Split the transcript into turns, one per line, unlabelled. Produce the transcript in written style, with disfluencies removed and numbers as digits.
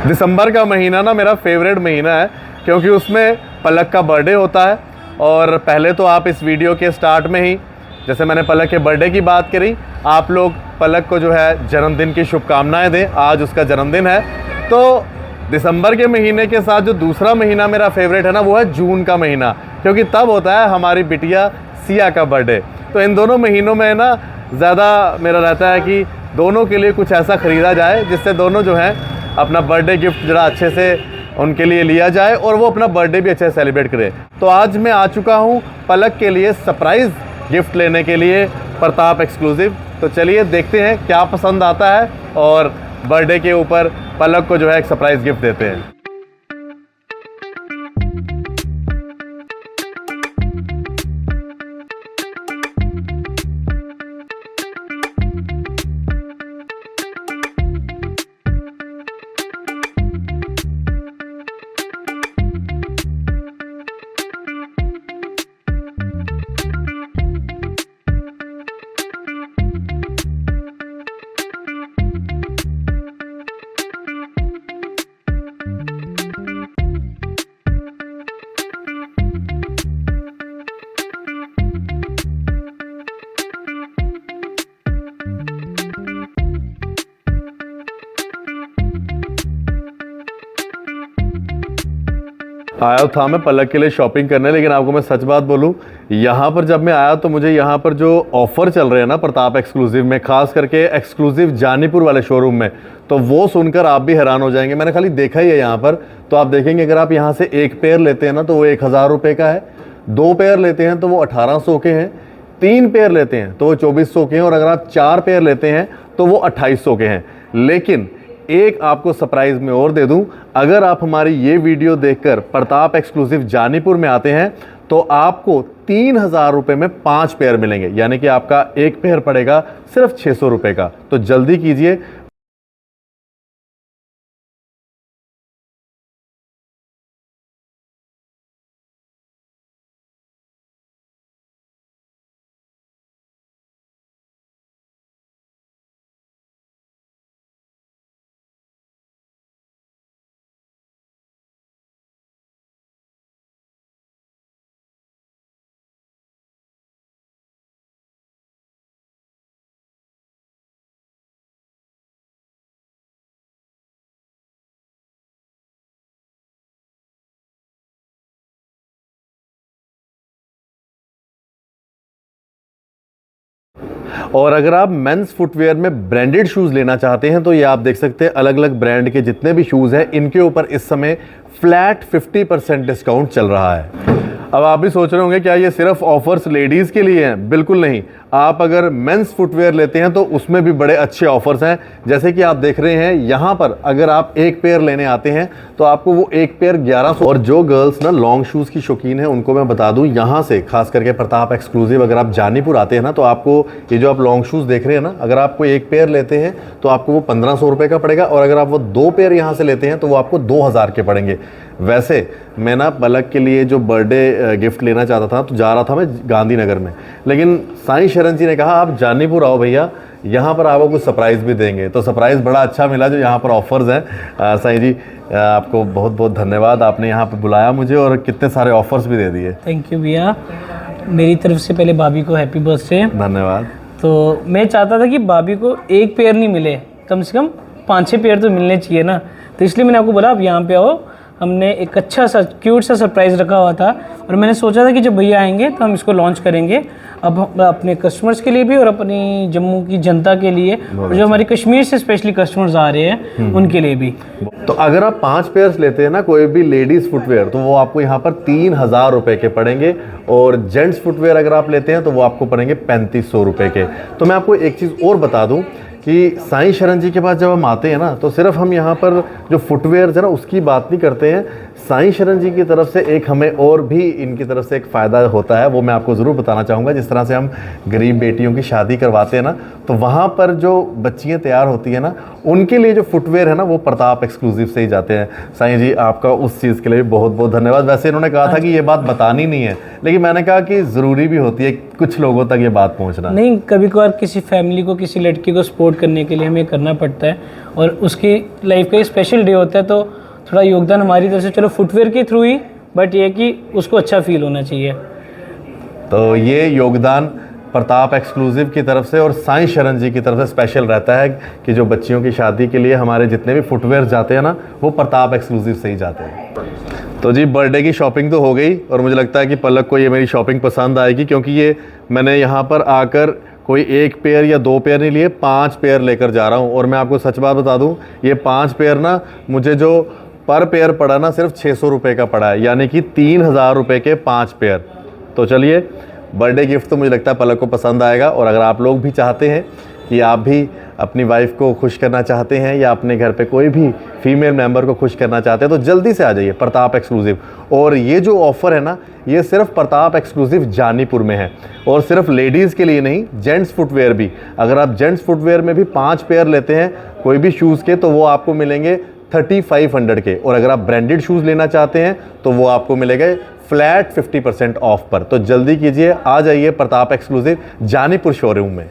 दिसंबर का महीना ना मेरा फेवरेट महीना है, क्योंकि उसमें पलक का बर्थडे होता है। और पहले तो आप इस वीडियो के स्टार्ट में ही, जैसे मैंने पलक के बर्थडे की बात करी, आप लोग पलक को जो है जन्मदिन की शुभकामनाएं दें। आज उसका जन्मदिन है। तो दिसंबर के महीने के साथ जो दूसरा महीना मेरा फेवरेट है ना, वो है जून का महीना, क्योंकि तब होता है हमारी बिटिया सिया का बर्थडे। तो इन दोनों महीनों में ना ज़्यादा मेरा रहता है कि दोनों के लिए कुछ ऐसा ख़रीदा जाए जिससे दोनों जो हैं अपना बर्थडे गिफ्ट ज़रा अच्छे से उनके लिए लिया जाए और वो अपना बर्थडे भी अच्छे से सेलिब्रेट करें। तो आज मैं आ चुका हूँ पलक के लिए सरप्राइज़ गिफ्ट लेने के लिए प्रताप एक्सक्लूसिव। तो चलिए देखते हैं क्या पसंद आता है और बर्थडे के ऊपर पलक को जो है एक सरप्राइज़ गिफ्ट देते हैं। आया था मैं पलक के लिए शॉपिंग करने, लेकिन आपको मैं सच बात बोलूं, यहाँ पर जब मैं आया तो मुझे यहाँ पर जो ऑफ़र चल रहे हैं ना प्रताप एक्सक्लूसिव में, ख़ास करके एक्सक्लूसिव जानीपुर वाले शोरूम में, तो वो सुनकर आप भी हैरान हो जाएंगे। मैंने खाली देखा ही है यहाँ पर, तो आप देखेंगे अगर आप यहाँ से एक पेयर लेते हैं ना तो वो 1000 रुपये का है, 2 पेयर लेते हैं तो वो 1800 के हैं, 3 पेयर लेते हैं तो वो 2400 के हैं, और अगर आप 4 पेयर लेते हैं तो वो 2800 के हैं। लेकिन एक आपको सरप्राइज़ में और दे दूं, अगर आप हमारी ये वीडियो देखकर प्रताप एक्सक्लूसिव जानीपुर में आते हैं तो आपको 3000 रुपये में 5 पेयर मिलेंगे, यानी कि आपका एक पेयर पड़ेगा सिर्फ 600 रुपये का। तो जल्दी कीजिए। और अगर आप मेंस फुटवेयर में ब्रांडेड शूज़ लेना चाहते हैं तो ये आप देख सकते हैं अलग अलग ब्रांड के जितने भी शूज़ हैं इनके ऊपर इस समय फ्लैट 50% डिस्काउंट चल रहा है। अब आप भी सोच रहे होंगे क्या ये सिर्फ ऑफर्स लेडीज़ के लिए हैं? बिल्कुल नहीं। आप अगर मेंस फुटवेयर लेते हैं तो उसमें भी बड़े अच्छे ऑफर्स हैं, जैसे कि आप देख रहे हैं यहाँ पर। अगर आप एक पेयर लेने आते हैं तो आपको वो एक पेयर 1100। और जो गर्ल्स ना लॉन्ग शूज़ की शौकीन है उनको मैं बता दूँ, यहाँ से खास करके प्रताप एक्सक्लूसिव अगर आप जानीपुर आते हैं ना तो आपको ये जो आप लॉन्ग शूज़ देख रहे हैं ना, अगर आपको एक पेयर लेते हैं तो आपको वो 1500 रुपये का पड़ेगा, और अगर आप वो 2 पेयर यहाँ से लेते हैं तो वो आपको 2000 के पड़ेंगे। वैसे मैं ना पलक के लिए जो बर्थडे गिफ्ट लेना चाहता था तो जा रहा था मैं गांधीनगर में, लेकिन साईं शरण जी ने कहा आप जानीपुर आओ भैया, यहाँ पर आपको कुछ सरप्राइज़ भी देंगे। तो सरप्राइज़ बड़ा अच्छा मिला जो यहाँ पर ऑफ़र्स हैं। साईं जी आपको बहुत बहुत धन्यवाद, आपने यहाँ पर बुलाया मुझे और कितने सारे ऑफ़र्स भी दे दिए।
थैंक यू भैया, मेरी तरफ से पहले भाभी को हैप्पी बर्थडे।
धन्यवाद।
तो मैं चाहता था कि भाभी को एक पेयर नहीं मिले, कम से कम 5-6 पेयर तो मिलने चाहिए ना, तो इसलिए मैंने आपको बोला आप यहाँ पे आओ। हमने एक अच्छा सा क्यूट सा सरप्राइज़ रखा हुआ था और मैंने सोचा था कि जब भैया आएंगे तो हम इसको लॉन्च करेंगे, अब अपने कस्टमर्स के लिए भी और अपनी जम्मू की जनता के लिए, और जो हमारे कश्मीर से स्पेशली कस्टमर्स आ रहे हैं उनके लिए भी।
तो अगर आप 5 पेयर्स लेते हैं ना कोई भी लेडीज़ फुटवेयर, तो वो आपको यहाँ पर 3000 रुपये के पड़ेंगे, और जेंट्स फुटवेयर अगर आप लेते हैं तो वो आपको पड़ेंगे 3500 रुपये के। तो मैं आपको एक चीज़ और बता दूँ कि साईं शरण जी के पास जब हम आते हैं ना तो सिर्फ हम यहाँ पर जो फुटवेयर है ना उसकी बात नहीं करते हैं, साईं शरण जी की तरफ से एक हमें और भी इनकी तरफ से एक फ़ायदा होता है, वो मैं आपको ज़रूर बताना चाहूँगा। जिस तरह से हम गरीब बेटियों की शादी करवाते हैं ना, तो वहाँ पर जो बच्चियाँ तैयार होती हैं ना, उनके लिए जो फुटवेयर है ना, वो प्रताप एक्सक्लूसिव से ही जाते हैं। साईं जी आपका उस चीज़ के लिए भी बहुत बहुत धन्यवाद। वैसे इन्होंने कहा था कि ये बात बतानी नहीं है, लेकिन मैंने कहा कि ज़रूरी भी होती है कुछ लोगों तक ये बात पहुँचना।
नहीं, कभी कभार किसी फैमिली को, किसी लड़की को सपोर्ट करने के लिए हमें करना पड़ता है, और उसकी लाइफ का एक स्पेशल डे होता है, तो थोड़ा योगदान हमारी तरफ से चलो फुटवेयर के थ्रू ही, बट ये कि उसको अच्छा फील होना चाहिए।
तो ये योगदान प्रताप एक्सक्लूसिव की तरफ से और साईं शरण जी की तरफ से स्पेशल रहता है कि जो बच्चियों की शादी के लिए हमारे जितने भी फुटवेयर जाते हैं ना, वो प्रताप एक्सक्लूसिव से ही जाते हैं। तो जी बर्थडे की शॉपिंग तो हो गई, और मुझे लगता है कि पलक को ये मेरी शॉपिंग पसंद आएगी, क्योंकि ये मैंने यहाँ पर आकर कोई 1 पेयर या 2 पेयर नहीं लिए, 5 पेयर लेकर जा रहा हूँ। और मैं आपको सच बात बता दूँ, ये 5 पेयर ना मुझे जो पर पेयर पड़ा ना, सिर्फ 600 रुपये का पड़ा है, यानी कि 3000 रुपये के 5 पेयर। तो चलिए, बर्थडे गिफ्ट तो मुझे लगता है पलक को पसंद आएगा। और अगर आप लोग भी चाहते हैं कि आप भी अपनी वाइफ को खुश करना चाहते हैं, या अपने घर पे कोई भी फीमेल मेंबर को खुश करना चाहते हैं, तो जल्दी से आ जाइए प्रताप एक्सक्लूसिव। और ये जो ऑफ़र है ना, ये सिर्फ प्रताप एक्सक्लूसिव जानीपुर में है, और सिर्फ लेडीज़ के लिए नहीं, जेंट्स फुटवेयर भी। अगर आप जेंट्स फुटवेयर में भी 5 पेयर लेते हैं कोई भी शूज़ के, तो वो आपको मिलेंगे 3500 के। और अगर आप ब्रांडेड शूज़ लेना चाहते हैं तो वो आपको मिलेगा फ्लैट 50% ऑफ पर। तो जल्दी कीजिए, आ जाइए प्रताप एक्सक्लूसिव जानीपुर शोरूम में।